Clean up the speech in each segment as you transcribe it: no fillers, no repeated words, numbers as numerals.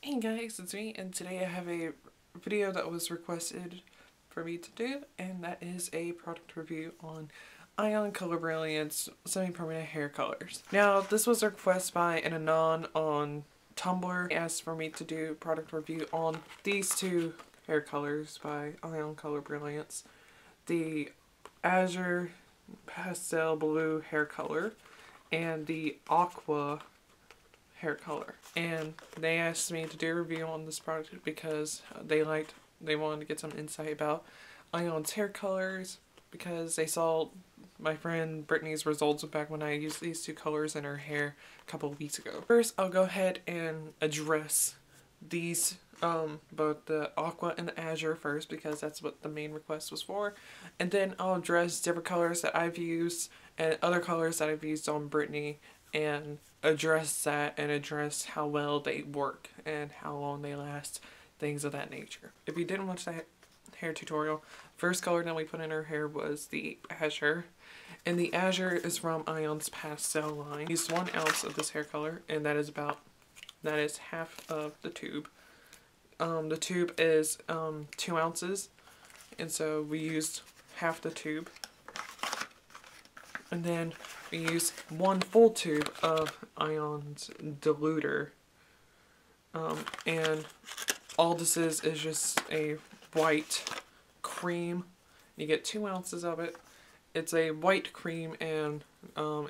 Hey guys, it's me, and today I have a video that was requested for me to do, and that is a product review on Ion Color Brilliance Semi-Permanent Hair Colors. Now, this was a request by an Anon on Tumblr. He asked for me to do a product review on these two hair colors by Ion Color Brilliance. The Azure Pastel Blue hair color and the Aqua hair color, and they asked me to do a review on this product because they wanted to get some insight about Ion's hair colors because they saw my friend Brittany's results back when I used these two colors in her hair a couple of weeks ago. First, I'll go ahead and address these both the Aqua and the Azure first because that's what the main request was for, and then I'll address different colors that I've used and other colors that I've used on Brittany and address that and address how well they work and how long they last, things of that nature. If you didn't watch that hair tutorial, first color that we put in her hair was the Azure, and the Azure is from Ion's Pastel line. I used 1 ounce of this hair color, and that is half of the tube. The tube is 2 ounces, and so we used half the tube. And then we use 1 full tube of Ion's diluter. And all this is just a white cream. You get 2 ounces of it. It's a white cream, and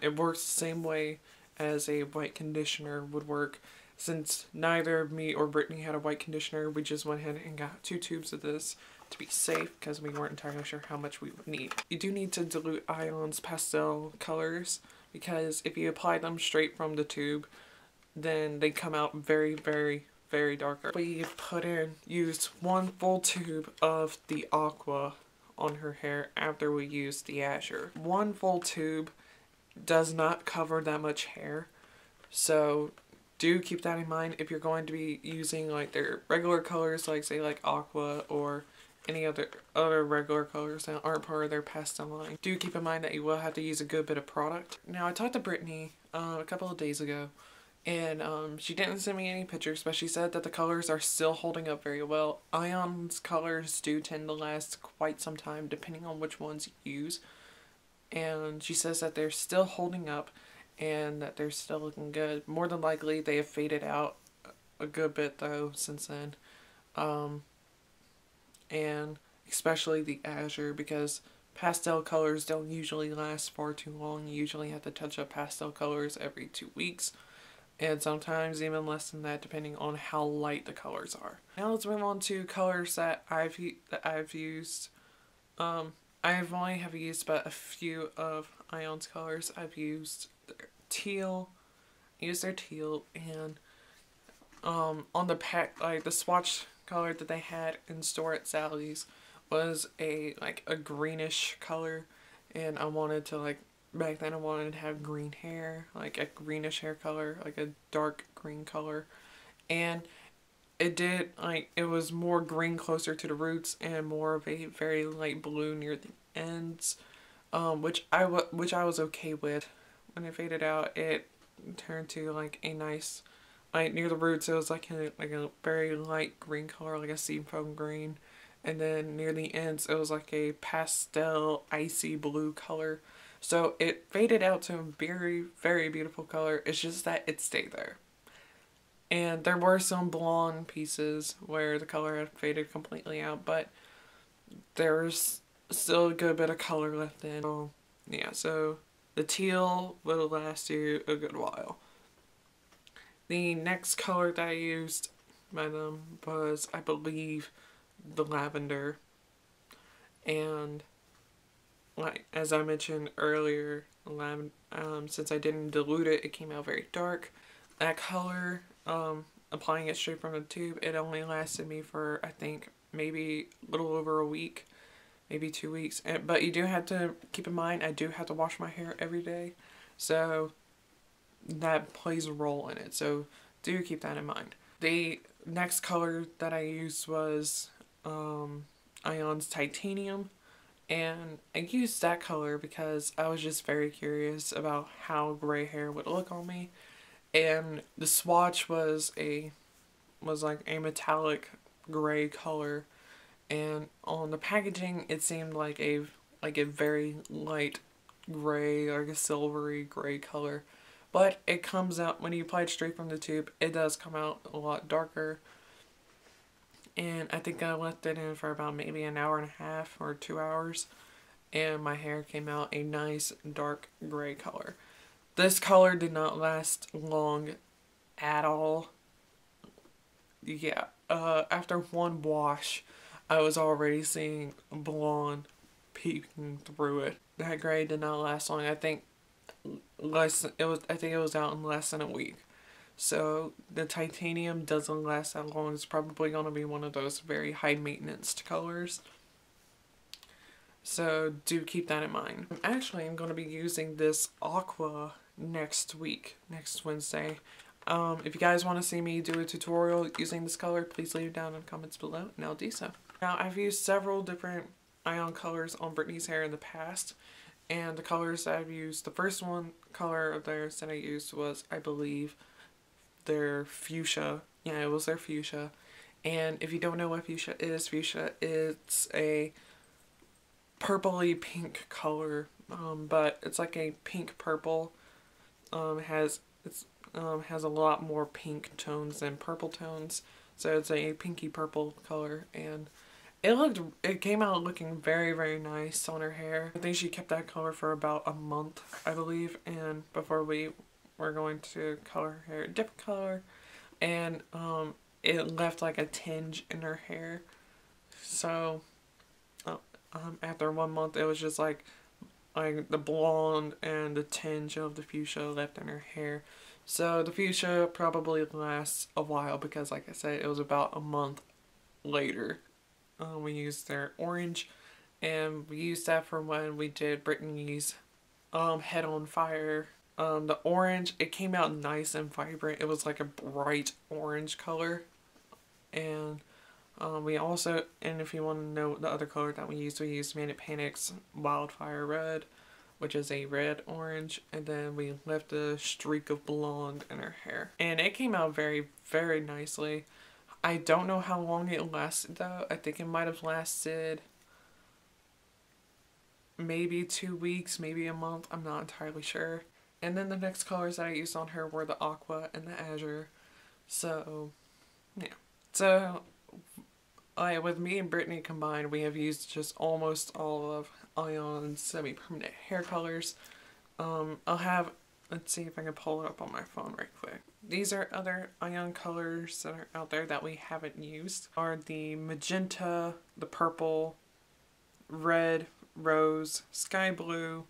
it works the same way as a white conditioner would work. Since neither me or Brittany had a white conditioner, we just went ahead and got 2 tubes of this to be safe because we weren't entirely sure how much we would need. You do need to dilute Ion's pastel colors because if you apply them straight from the tube, then they come out very, very, very darker. We used 1 full tube of the Aqua on her hair after we used the Azure. 1 full tube does not cover that much hair, so do keep that in mind if you're going to be using like their regular colors, like say like Aqua or any other regular colors that aren't part of their pastel line. Do keep in mind that you will have to use a good bit of product. Now, I talked to Brittany a couple of days ago, and she didn't send me any pictures, but she said that the colors are still holding up very well. Ion's colors do tend to last quite some time depending on which ones you use, and she says that they're still holding up and that they're still looking good. More than likely they have faded out a good bit though since then. And especially the Azure, because pastel colors don't usually last far too long. You usually have to touch up pastel colors every 2 weeks, and sometimes even less than that depending on how light the colors are. Now let's move on to colors that I've used. I've only have used but a few of Ion's colors. I've used their teal, and on the pack, like the swatch color that they had in store at Sally's was a greenish color, and I wanted to back then I wanted to have green hair, like a greenish hair color, like a dark green color, and it was more green closer to the roots and more of a very light blue near the ends, which I was okay with. When it faded out, it turned to like a nice, like near the roots it was like a very light green color, like a seafoam green, and then near the ends it was like a pastel icy blue color. So it faded out to a very, very beautiful color. It's just that it stayed there. And there were some blonde pieces where the color had faded completely out, but there's still a good bit of color left in. So yeah, so the teal will last you a good while. The next color that I used by them was, I believe, the lavender. And like as I mentioned earlier, since I didn't dilute it, it came out very dark. That color, applying it straight from the tube, it only lasted me for, I think, maybe a little over a week, maybe 2 weeks. But you do have to keep in mind, I do have to wash my hair every day, so that plays a role in it, so do keep that in mind. The next color that I used was Ion's Titanium, and I used that color because I was just very curious about how gray hair would look on me, and the swatch was a was like a metallic gray color, and on the packaging it seemed like a very light gray, like a silvery gray color. But it comes out, when you apply it straight from the tube, it does come out a lot darker. And I think I left it in for about maybe an hour and a half or 2 hours, and my hair came out a nice dark gray color. This color did not last long at all. Yeah, after one wash, I was already seeing blonde peeking through it. That gray did not last long. I think it was out in less than a week. So the titanium doesn't last that long. It's probably going to be one of those very high maintenance colors. So do keep that in mind. I'm going to be using this aqua next week, next Wednesday. If you guys want to see me do a tutorial using this color, please leave it down in the comments below and I'll do so. Now, I've used several different Ion colors on Brittany's hair in the past, and the colors that I've used, the first color of theirs that I used was, I believe, their fuchsia. Yeah, it was their fuchsia. And if you don't know what fuchsia is it's a purpley pink color, but it's like a pink purple. Has a lot more pink tones than purple tones, so it's a pinky purple color, and it came out looking very, very nice on her hair. I think she kept that color for about a month, I believe, and before we were going to color her hair a different color, and it left like a tinge in her hair. So after 1 month, it was just like the blonde and the tinge of the fuchsia left in her hair. So the fuchsia probably lasts a while because, like I said, it was about a month later. We used their orange, and we used that for when we did Brittany's Head on Fire. The orange, it came out nice and vibrant. It was like a bright orange color. And we also, and if you want to know the other color that we used Manic Panic's Wildfire Red, which is a red orange, and then we left a streak of blonde in her hair. And it came out very, very nicely. I don't know how long it lasted though. I think it might have lasted maybe 2 weeks, maybe a month. I'm not entirely sure. And then the next colors that I used on her were the aqua and the azure. So, yeah. So, with me and Brittany combined, we have used just almost all of Ion's semi-permanent hair colors. Let's see if I can pull it up on my phone right quick. These are other Ion colors that are out there that we haven't used. Are the magenta, the purple, red, rose, sky blue,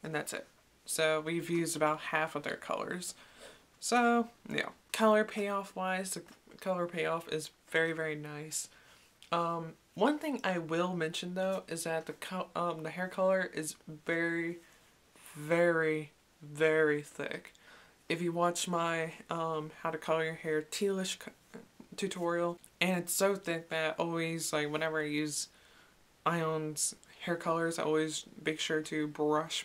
and that's it. So we've used about half of their colors. So, yeah. Color payoff wise, the color payoff is very, very nice. One thing I will mention though is that the hair color is very, very, very thick. If you watch my how to color your hair tealish tutorial, and it's so thick that always, like, whenever I use Ion's hair colors, I always make sure to brush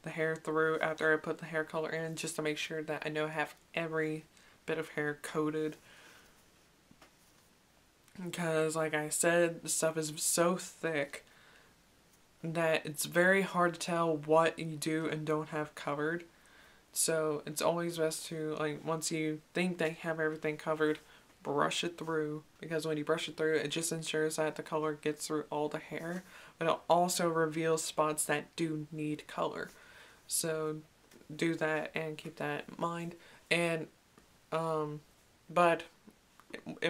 the hair through after I put the hair color in, just to make sure that I know I have every bit of hair coated. Because, like I said, the stuff is so thick that it's very hard to tell what you do and don't have covered. So it's always best to, like, once you think that you have everything covered, brush it through, because when you brush it through, it just ensures that the color gets through all the hair, but it also reveals spots that do need color. So do that and keep that in mind. And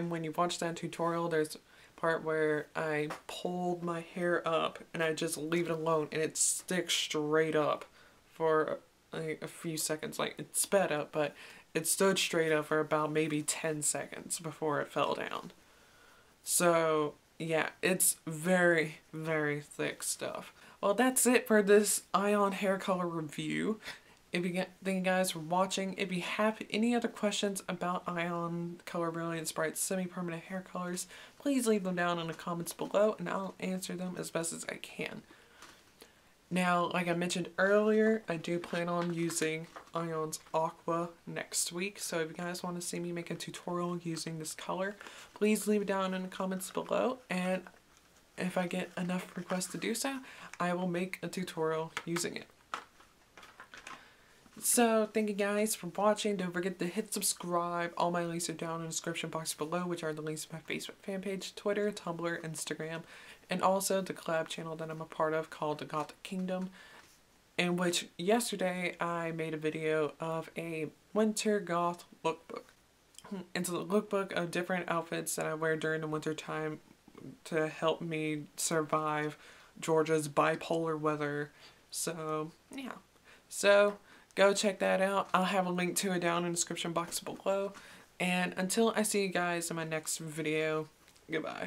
when you watch that tutorial, there's a part where I pulled my hair up and I just leave it alone and it sticks straight up for a few seconds. Like, it sped up, but it stood straight up for about maybe 10 seconds before it fell down. So yeah, it's very, very thick stuff. Well, that's it for this Ion hair color review. Thank you guys for watching. If you have any other questions about Ion Color Brilliance Bright semi-permanent hair colors, please leave them down in the comments below and I'll answer them as best as I can. Now, like I mentioned earlier, I do plan on using Ion's Aqua next week. So if you guys want to see me make a tutorial using this color, please leave it down in the comments below. And if I get enough requests to do so, I will make a tutorial using it. So, thank you guys for watching. Don't forget to hit subscribe. All my links are down in the description box below, which are the links to my Facebook fan page, Twitter, Tumblr, Instagram, and also the collab channel that I'm a part of called The Gothic Kingdom, in which yesterday I made a video of a winter goth lookbook. It's a lookbook of different outfits that I wear during the winter time to help me survive Georgia's bipolar weather. So, yeah. So, go check that out. I'll have a link to it down in the description box below. And until I see you guys in my next video, goodbye.